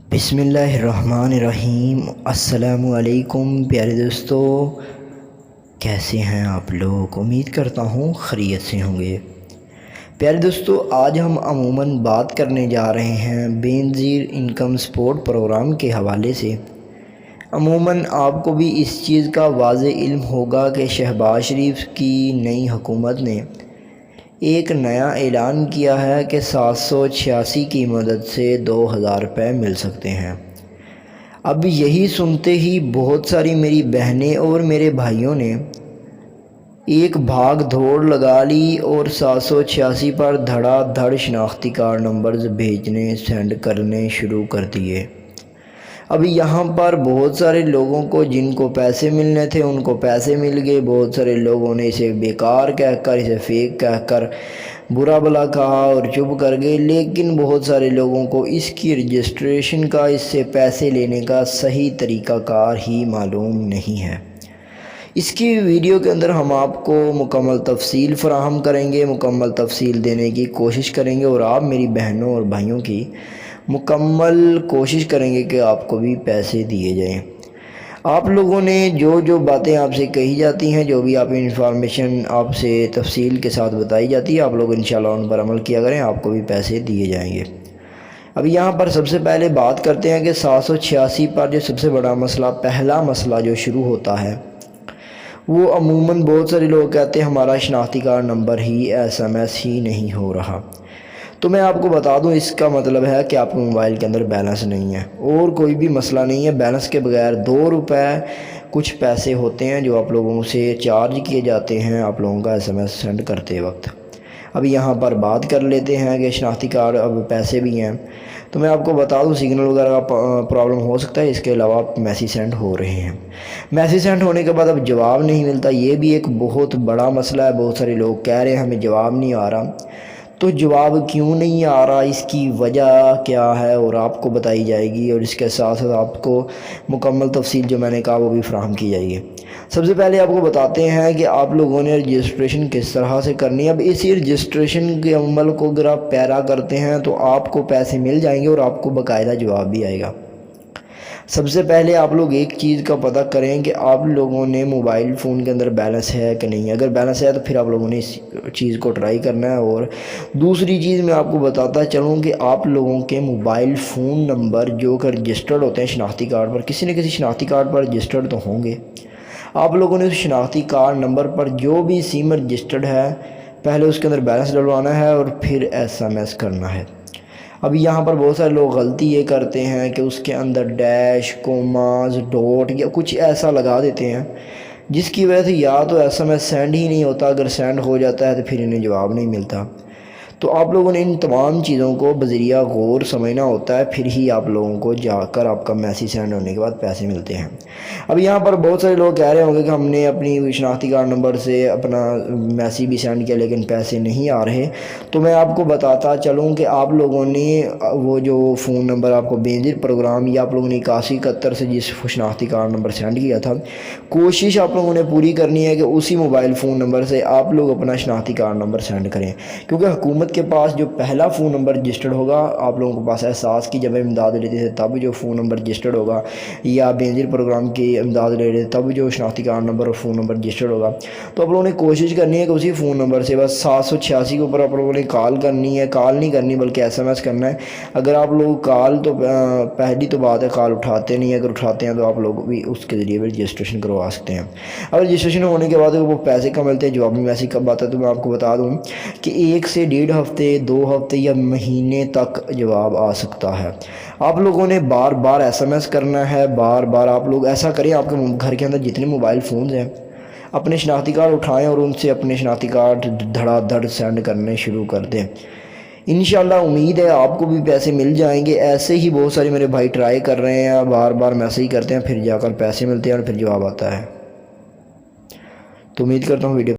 بسم اللہ الرحمن الرحیم۔ السلام علیکم پیارے دوستو، کیسے ہیں آپ لوگ؟ امید کرتا ہوں خیریت سے ہوں گے۔ پیارے دوستو، آج ہم عموماً بات کرنے جا رہے ہیں بے نظیر انکم سپورٹ پروگرام کے حوالے سے۔ عموماً آپ کو بھی اس چیز کا واضح علم ہوگا کہ شہباز شریف کی نئی حکومت نے ایک نیا اعلان کیا ہے کہ 786 کی مدد سے 2000 روپے مل سکتے ہیں۔ اب یہی سنتے ہی بہت ساری میری بہنیں اور میرے بھائیوں نے ایک بھاگ دوڑ لگا لی اور 786 پر دھڑا دھڑ شناختی کارڈ نمبرز بھیجنے سینڈ کرنے شروع کر دیے۔ اب یہاں پر بہت سارے لوگوں کو جن کو پیسے ملنے تھے ان کو پیسے مل گئے، بہت سارے لوگوں نے اسے بیکار کہہ کر، اسے فیک کہہ کر برا بھلا کہا اور چپ کر گئے، لیکن بہت سارے لوگوں کو اس کی رجسٹریشن کا، اس سے پیسے لینے کا صحیح طریقہ کار ہی معلوم نہیں ہے۔ اس کی ویڈیو کے اندر ہم آپ کو مکمل تفصیل فراہم کریں گے، مکمل تفصیل دینے کی کوشش کریں گے، اور آپ میری بہنوں اور بھائیوں کی مکمل کوشش کریں گے کہ آپ کو بھی پیسے دیے جائیں۔ آپ لوگوں نے جو باتیں آپ سے کہی جاتی ہیں، جو بھی آپ انفارمیشن آپ سے تفصیل کے ساتھ بتائی جاتی ہے، آپ لوگ انشاءاللہ ان پر عمل کیا کریں، آپ کو بھی پیسے دیے جائیں گے۔ اب یہاں پر سب سے پہلے بات کرتے ہیں کہ 786 پر جو سب سے بڑا مسئلہ، پہلا مسئلہ جو شروع ہوتا ہے، وہ عموماً بہت سارے لوگ کہتے ہیں ہمارا شناختی کارڈ نمبر ہی SMS ہی نہیں ہو رہا۔ تو میں آپ کو بتا دوں، اس کا مطلب ہے کہ آپ کے موبائل کے اندر بیلنس نہیں ہے، اور کوئی بھی مسئلہ نہیں ہے۔ بیلنس کے بغیر 2 روپے کچھ پیسے ہوتے ہیں جو آپ لوگوں سے چارج کیے جاتے ہیں آپ لوگوں کا SMS سینڈ کرتے وقت۔ اب یہاں پر بات کر لیتے ہیں کہ شناختی کارڈ اب پیسے بھی ہیں، تو میں آپ کو بتا دوں سگنل وغیرہ کا پرابلم ہو سکتا ہے، اس کے علاوہ میسیج سینڈ ہو رہے ہیں۔ میسیج سینڈ ہونے کے بعد اب جواب نہیں ملتا، یہ بھی ایک بہت بڑا مسئلہ ہے۔ بہت سارے لوگ کہہ رہے ہیں ہمیں جواب نہیں آ رہا، تو جواب کیوں نہیں آ رہا، اس کی وجہ کیا ہے، اور آپ کو بتائی جائے گی، اور اس کے ساتھ ساتھ آپ کو مکمل تفصیل جو میں نے کہا وہ بھی فراہم کی جائے گی۔ سب سے پہلے آپ کو بتاتے ہیں کہ آپ لوگوں نے رجسٹریشن کس طرح سے کرنی ہے۔ اب اسی رجسٹریشن کے عمل کو اگر آپ پیرا کرتے ہیں تو آپ کو پیسے مل جائیں گے، اور آپ کو باقاعدہ جواب بھی آئے گا۔ سب سے پہلے آپ لوگ ایک چیز کا پتہ کریں کہ آپ لوگوں نے موبائل فون کے اندر بیلنس ہے کہ نہیں ہے۔ اگر بیلنس ہے تو پھر آپ لوگوں نے اس چیز کو ٹرائی کرنا ہے۔ اور دوسری چیز میں آپ کو بتاتا چلوں کہ آپ لوگوں کے موبائل فون نمبر جو کہ رجسٹرڈ ہوتے ہیں شناختی کارڈ پر، کسی نہ کسی شناختی کارڈ پر رجسٹرڈ تو ہوں گے۔ آپ لوگوں نے اس شناختی کارڈ نمبر پر جو بھی سم رجسٹرڈ ہے، پہلے اس کے اندر بیلنس ڈلوانا ہے اور پھر SMS کرنا ہے۔ اب یہاں پر بہت سارے لوگ غلطی یہ کرتے ہیں کہ اس کے اندر ڈیش، کوماز، ڈاٹ یا کچھ ایسا لگا دیتے ہیں، جس کی وجہ سے یا تو SMS سینڈ ہی نہیں ہوتا، اگر سینڈ ہو جاتا ہے تو پھر انہیں جواب نہیں ملتا۔ تو آپ لوگوں نے ان تمام چیزوں کو بذریعہ غور سمجھنا ہوتا ہے، پھر ہی آپ لوگوں کو جا کر آپ کا میسیج سینڈ ہونے کے بعد پیسے ملتے ہیں۔ اب یہاں پر بہت سارے لوگ کہہ رہے ہوں گے کہ ہم نے اپنی شناختی کارڈ نمبر سے اپنا میسیج بھی سینڈ کیا لیکن پیسے نہیں آ رہے۔ تو میں آپ کو بتاتا چلوں کہ آپ لوگوں نے وہ جو فون نمبر آپ کو بے نظیر پروگرام یا آپ لوگوں نے 8171 سے جس شناختی کارڈ نمبر سینڈ کیا تھا، کوشش آپ لوگوں نے پوری کرنی ہے کہ اسی موبائل فون نمبر سے آپ لوگ اپنا شناختی کارڈ نمبر سینڈ کریں، کیونکہ حکومت کے پاس جو پہلا فون نمبر رجسٹرڈ ہوگا، آپ لوگوں کے پاس احساس کی جب امداد لیتے تھے تب جو فون نمبر رجسٹرڈ ہوگا، یا بے نظیر پروگرام کی امداد لے رہے تب جو شناختی کارڈ نمبر اور فون نمبر رجسٹرڈ ہوگا، تو آپ لوگوں نے کوشش کرنی ہے کہ اسی فون نمبر سے بس 786 کے اوپر آپ لوگوں نے کال کرنی ہے، کال نہیں کرنی بلکہ SMS کرنا ہے۔ اگر آپ لوگ کال تو پہلی تو بات ہے کال اٹھاتے نہیں، اگر اٹھاتے ہیں تو آپ لوگ بھی اس کے ذریعے بھی رجسٹریشن کروا سکتے ہیں۔ اب رجسٹریشن ہونے کے بعد وہ پیسے کب ملتے ہیں، جوابی میسیج کب آتا ہے، تو میں آپ کو بتا دوں کہ 1 سے 1.5 ہفتے، 2 ہفتے یا مہینے تک جواب آ سکتا ہے۔ آپ لوگوں نے بار بار SMS کرنا ہے، بار بار آپ لوگ ایسا کریں، آپ کے گھر کے اندر جتنے موبائل فونز ہیں اپنے شناختی کارڈ اٹھائیں اور ان سے اپنے شناختی کارڈ دھڑا دھڑ سینڈ کرنے شروع کر دیں۔ انشاءاللہ امید ہے آپ کو بھی پیسے مل جائیں گے۔ ایسے ہی بہت سارے میرے بھائی ٹرائی کر رہے ہیں، بار بار میسیج کرتے ہیں، پھر جا کر پیسے ملتے ہیں اور پھر جواب آتا ہے۔ تو امید کرتا ہوں ویڈیو